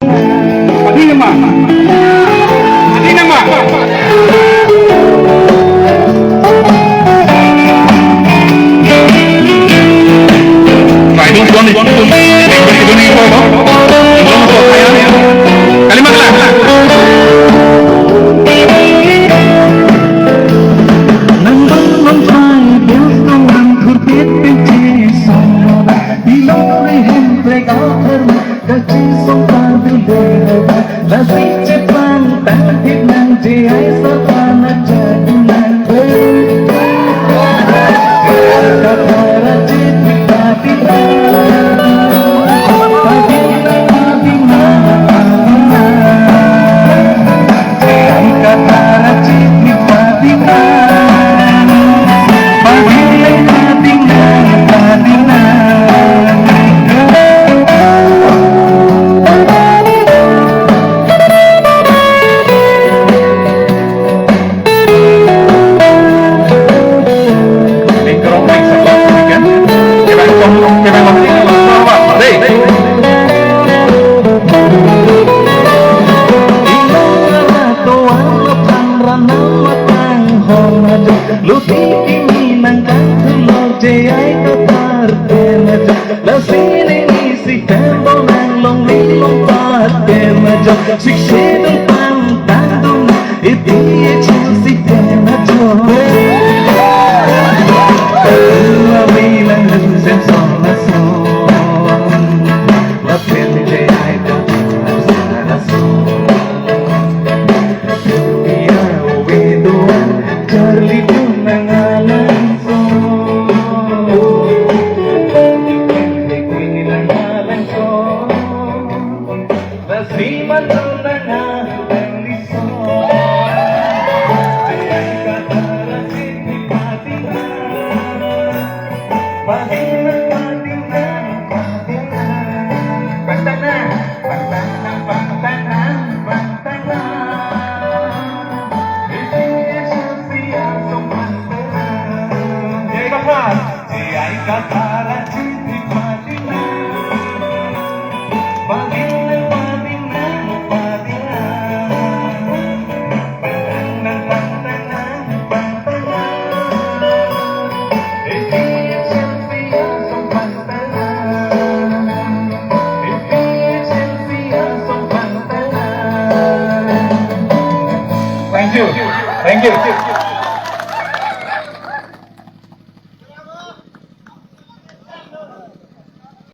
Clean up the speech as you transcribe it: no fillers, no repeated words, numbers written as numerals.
Ahin naman. Ahin naman. Ini doon ito. Ito ni ito. Lang-Lokso. Ayan. Kalimat lang. Nang bang phai bios tong nang kurpit pinche song bilong rehem prega thar gachi song ta bile la siche pan ta thit nang je ai sa ta na chadu nang ka thara chit ta ti ta luti ini nangkang tulog jayai katar tenaja lasini nisi tempo nang long lompat tenaja sikse dong pantang dong iti chasi tenaja bilang dan sensor nason lapin jayai katar nason biar wedoan Charlie Thank you.